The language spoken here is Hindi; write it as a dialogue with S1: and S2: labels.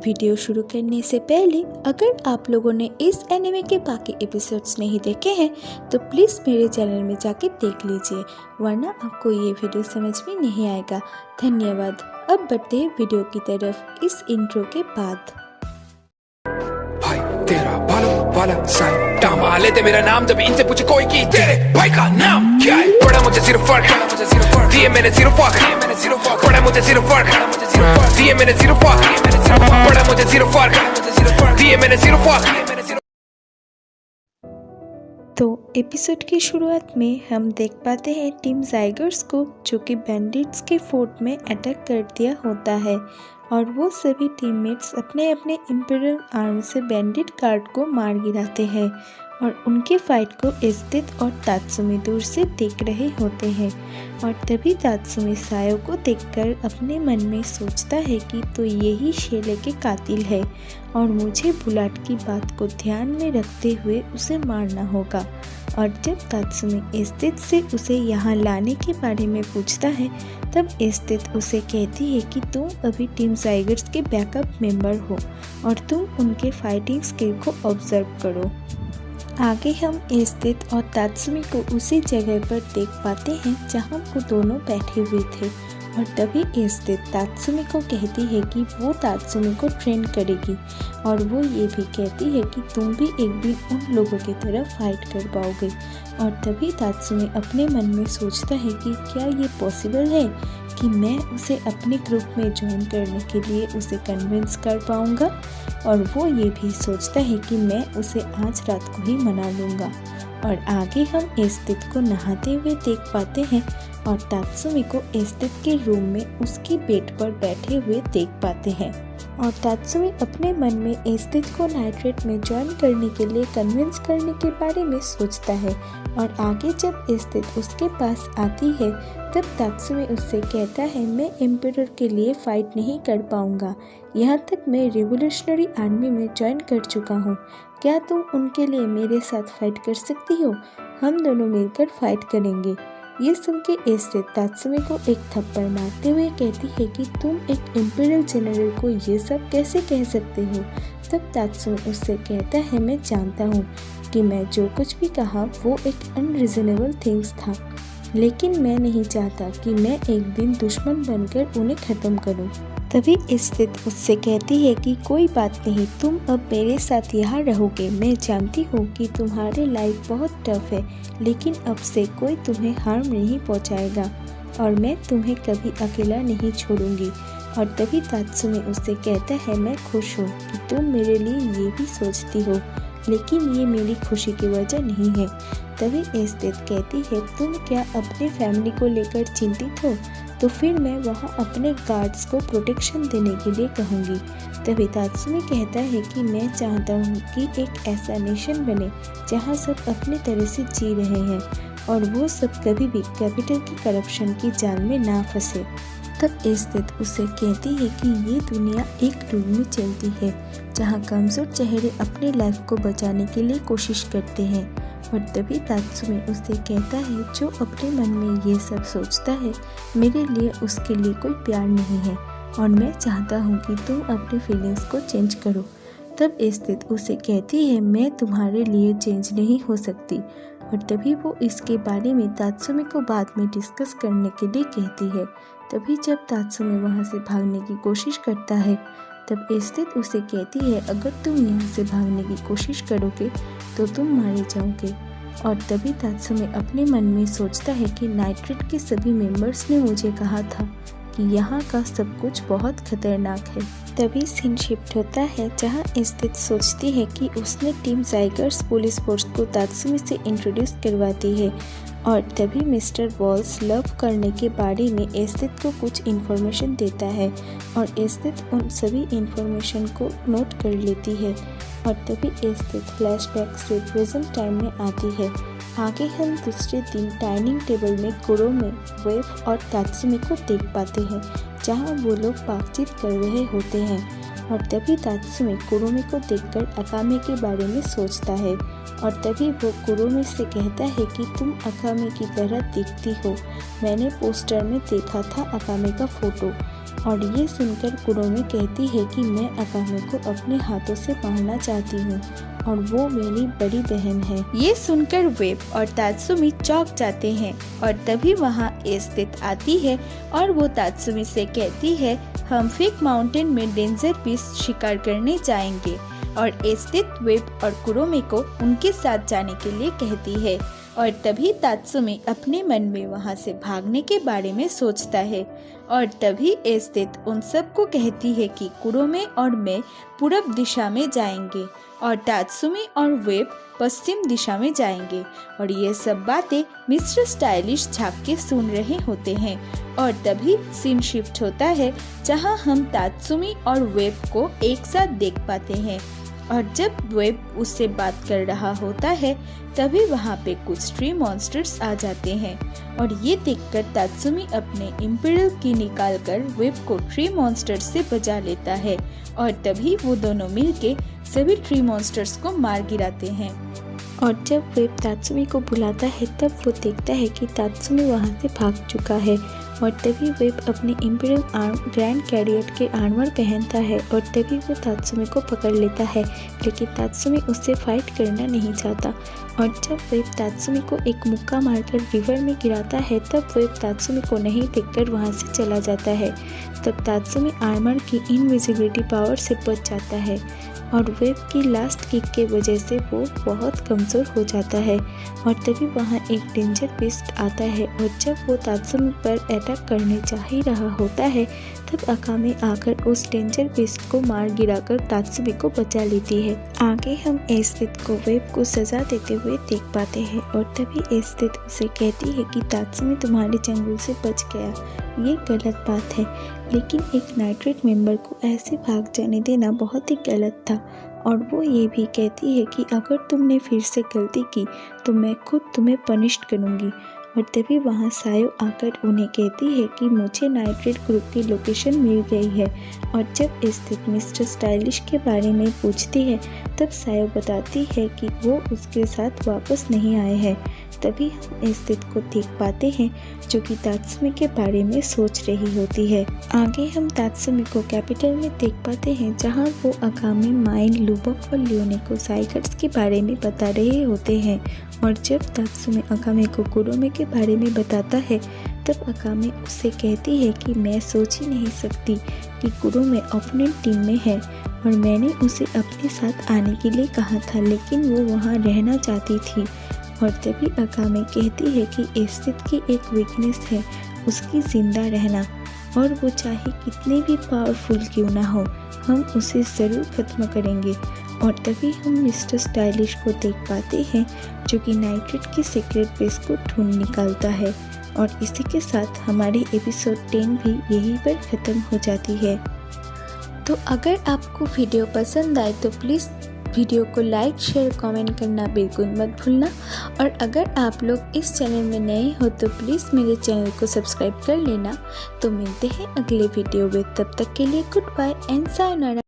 S1: वीडियो शुरू करने से पहले अगर आप लोगों ने इस एनिमे के बाकी एपिसोड्स नहीं देखे हैं तो प्लीज़ मेरे चैनल में जाके देख लीजिए, वरना आपको ये वीडियो समझ में नहीं आएगा। धन्यवाद। अब बढ़ते हैं वीडियो की तरफ इस इंट्रो के बाद।
S2: भाई तेरा बालों वाला साइन टामा लेते मेरा नाम, जब इनसे पूछे कोई कि तेरे भाई का नाम क्या है। पड़ा मुझे सिर्फ फर्क दिए मैंने सिर्फ फर्क, पड़ा मुझे सिर्फ फर्क दिए मैंने सिर्फ फर्क, पड़ा मुझे सिर्फ फर्क दिए मैंने सिर्फ फर्क।
S1: तो एपिसोड की शुरुआत में हम देख पाते हैं टीम ज़ाइगर्स को, जो कि बैंडिट्स के फोर्ट में अटैक कर दिया होता है और वो सभी टीममेट्स अपने अपने इंपीरियल आर्म से बैंडिट गार्ड को मार गिराते हैं और उनके फाइट को एस्थित और तात्सुमी दूर से देख रहे होते हैं। और तभी तात्सुमी सायो को देखकर अपने मन में सोचता है कि तो यही शेले के कातिल है और मुझे बुलाट की बात को ध्यान में रखते हुए उसे मारना होगा। और जब तात्सुमी एस्थित से उसे यहाँ लाने के बारे में पूछता है तब एस्थित उसे कहती है कि तुम अभी टीम ज़ाइगर्स के बैकअप मेंबर हो और तुम उनके फाइटिंग स्किल को ऑब्जर्व करो। आगे हम एस्थित और तात्सुमी को उसी जगह पर देख पाते हैं जहां वो दोनों बैठे हुए थे और तभी एस्थित तात्सुमी को कहती है कि वो तात्सुमी को ट्रेन करेगी और वो ये भी कहती है कि तुम भी एक दिन उन लोगों की तरह फाइट कर पाओगे। और तभी तात्सुमी अपने मन में सोचता है कि क्या ये पॉसिबल है कि मैं उसे अपने ग्रुप में ज्वाइन करने के लिए उसे कन्विंस कर पाऊँगा। और वो ये भी सोचता है कि मैं उसे आज रात को ही मना लूँगा। और आगे हम एस्थित को नहाते हुए देख पाते हैं और तात्सुमी को एस्थित के रूम में उसकी बेड पर बैठे हुए देख पाते हैं। और तात्सुमी अपने मन में एस्थित को नाइट्रेट में ज्वाइन करने के लिए कन्विंस करने के बारे में सोचता है। और आगे जब एस्थित उसके पास आती है तब तात्सुमी उससे कहता है मैं एम्परर के लिए फाइट नहीं कर पाऊंगा, यहाँ तक मैं रिवोल्यूशनरी आर्मी में ज्वाइन कर चुका हूँ। क्या तुम उनके लिए मेरे साथ फाइट कर सकती हो? हम दोनों मिलकर फाइट करेंगे। ये सुन के एस्थित तात्सुमी को एक थप्पड़ मारते हुए कहती है कि तुम एक इम्पीरियल जनरल को ये सब कैसे कह सकते हो। तब तात्सुमी उससे कहता है मैं जानता हूँ कि मैं जो कुछ भी कहा वो एक अनरीजनेबल थिंग्स था, लेकिन मैं नहीं चाहता कि मैं एक दिन दुश्मन बनकर उन्हें ख़त्म करूं। तभी एस्थित उससे कहती है कि कोई बात नहीं, तुम अब मेरे साथ यहाँ रहोगे। मैं जानती हूँ कि तुम्हारी लाइफ बहुत टफ है, लेकिन अब से कोई तुम्हें हार्म नहीं पहुँचाएगा और मैं तुम्हें कभी अकेला नहीं छोड़ूंगी। और तभी तात्सुमी उससे कहता है मैं खुश हूँ कि तुम मेरे लिए ये भी सोचती हो, लेकिन ये मेरी खुशी की वजह नहीं है। तभी एस्थित कहती है तुम क्या अपने फैमिली को लेकर चिंतित हो? तो फिर मैं वहाँ अपने गार्ड्स को प्रोटेक्शन देने के लिए कहूँगी। तभी तात्सुमी कहता है कि मैं चाहता हूँ कि एक ऐसा नेशन बने जहाँ सब अपने तरह से जी रहे हैं और वो सब कभी भी कैपिटल की करप्शन की जाल में ना फंसे। तब एस्थित उसे कहती है कि ये दुनिया एक रूल में चलती है जहाँ कमज़ोर चेहरे अपने लाइफ को बचाने के लिए कोशिश करते हैं। और तभी तात्सुमी उससे कहता है जो अपने मन में ये सब सोचता है मेरे लिए उसके लिए कोई प्यार नहीं है और मैं चाहता हूँ कि तुम अपनी फीलिंग्स को चेंज करो। तब एस्थित उसे कहती है मैं तुम्हारे लिए चेंज नहीं हो सकती। और तभी वो इसके बारे में तात्सुमी को बाद में डिस्कस करने के लिए कहती है। तभी जब तात्सुमी वहाँ से भागने की कोशिश करता है तब एस्थित उसे कहती है अगर तुम यहाँ से भागने की कोशिश करोगे तो तुम मारे जाओगे। और तभी तात्सुमी अपने मन में सोचता है कि नाइट्रेट के सभी मेंबर्स ने मुझे कहा था कि यहाँ का सब कुछ बहुत खतरनाक है। तभी सीन शिफ्ट होता है जहाँ एस्थित सोचती है कि उसने टीम ज़ाइगर्स पुलिस फोर्स को तात्सुमी से इंट्रोड्यूस करवा दी है। और तभी मिस्टर वॉल्स लव करने के बारे में एस्थित को कुछ इन्फॉर्मेशन देता है और एस्थित उन सभी इन्फॉर्मेशन को नोट कर लेती है। और तभी एस्थित फ्लैशबैक से प्रेजेंट टाइम में आती है। आगे हम दूसरे दिन डाइनिंग टेबल में कुरो में वेव और तात्सुमी को देख पाते हैं जहां वो लोग बातचीत कर रहे होते हैं। और तभी तात्सुमी कुरोमी को देखकर अकामे के बारे में सोचता है और तभी वो कुरोमी से कहता है कि तुम अकामे की तरह दिखती हो, मैंने पोस्टर में देखा था अकामे का फोटो। और ये सुनकर कुरोमी कहती है कि मैं अकामे को अपने हाथों से मारना चाहती हूँ और वो मेरी बड़ी बहन है। ये सुनकर वेब और तात्सुमी चौंक जाते हैं और तभी वहाँ एस्थित आती है और वो तात्सुमी से कहती है हम फेक माउंटेन में डेंजर बीस्ट शिकार करने जाएंगे और एस्थित वेब और कुरोमी को उनके साथ जाने के लिए कहती है। और तभी तात्सुमी अपने मन में वहाँ से भागने के बारे में सोचता है और तभी एस्थित उन सबको कहती है कि कुरोमी और मैं पूरब दिशा में जाएंगे और तात्सुमी और वेब पश्चिम दिशा में जाएंगे। और ये सब बातें मिस्टर स्टाइलिश झांक के सुन रहे होते हैं और तभी सीन शिफ्ट होता है जहाँ हम तात्सुमी और वेब को एक साथ देख पाते हैं। और जब वेब उससे बात कर रहा होता है तभी वहाँ पे कुछ ट्री मॉन्स्टर्स आ जाते हैं और ये देखकर तात्सुमी अपने इम्पीरियल की निकालकर वेब को ट्री मॉन्स्टर्स से बचा लेता है और तभी वो दोनों मिलके सभी ट्री मॉन्स्टर्स को मार गिराते हैं। और जब वेब तात्सुमी को बुलाता है तब वो देखता है कि तात्सुमी वहाँ से भाग चुका है और तभी वेब अपने इम्पीरियल ग्रैंड कैरियर के आर्मर पहनता है और तभी वो तात्सुमी को पकड़ लेता है, लेकिन तात्सुमी उससे फाइट करना नहीं चाहता। और जब वेब तात्सुमी को एक मुक्का मारकर रिवर में गिराता है तब वेब तात्सुमी को नहीं देखकर वहाँ से चला जाता है। तब तात्सुमी आर्मर की इनविजिबिलिटी पावर से बच जाता है और वेब की लास्ट किक के वजह से वो बहुत कमज़ोर हो जाता है। और तभी वहाँ एक डेंजर बीस्ट आता है और जब वो तात्सुमी पर अटैक करने जा ही रहा होता है तब अकामे आकर उस डेंजर बीस्ट को मार गिराकर तात्सुमी को बचा लेती है। आगे हम एस्थित को वेब को सजा देते हुए देख पाते हैं और तभी एस्थित उसे कहती है कि तात्सुमी तुम्हारे चंगुल से बच गया, ये गलत बात है, लेकिन एक नाइट्रेट मेंबर को ऐसे भाग जाने देना बहुत ही गलत था। और वो ये भी कहती है कि अगर तुमने फिर से गलती की तो मैं खुद तुम्हें पनिश करूँगी। और तभी वहाँ सायो आकर उन्हें कहती है कि मुझे नाइट्रेट ग्रुप की लोकेशन मिल गई है। और जब स्थित मिस्टर स्टाइलिश के बारे में पूछती है तब सायो बताती है कि वो उसके साथ वापस नहीं आए हैं। तभी हम स्थित को देख पाते हैं जो कि तात्सुमी के बारे में सोच रही होती है। आगे हम तात्सुमी को कैपिटल में देख पाते हैं जहां वो अकामे, माइन, लुबक और लियोनेको साइगर्स के बारे में बता रहे होते हैं। और जब तात्सुमी अकामे को कुरोमी के बारे में बताता है तब अकामे उससे कहती है कि मैं सोच ही नहीं सकती कि कुरोमी ओपोनेंट टीम में है और मैंने उसे अपने साथ आने के लिए कहा था, लेकिन वो वहाँ रहना चाहती थी। और तभी अकामे कहती है कि एस्थित की एक वीकनेस है उसकी जिंदा रहना, और वो चाहे कितने भी पावरफुल क्यों ना हो हम उसे ज़रूर ख़त्म करेंगे। और तभी हम मिस्टर स्टाइलिश को देख पाते हैं जो कि नाइट्रेट के सीक्रेट बेस को ढूंढ निकालता है। और इसी के साथ हमारी एपिसोड 10 भी यहीं पर ख़त्म हो जाती है। तो अगर आपको वीडियो पसंद आए तो प्लीज़ वीडियो को लाइक, शेयर, कमेंट करना बिल्कुल मत भूलना। और अगर आप लोग इस चैनल में नए हो तो प्लीज़ मेरे चैनल को सब्सक्राइब कर लेना। तो मिलते हैं अगले वीडियो में, तब तक के लिए गुड बाय एंड सायोनारा।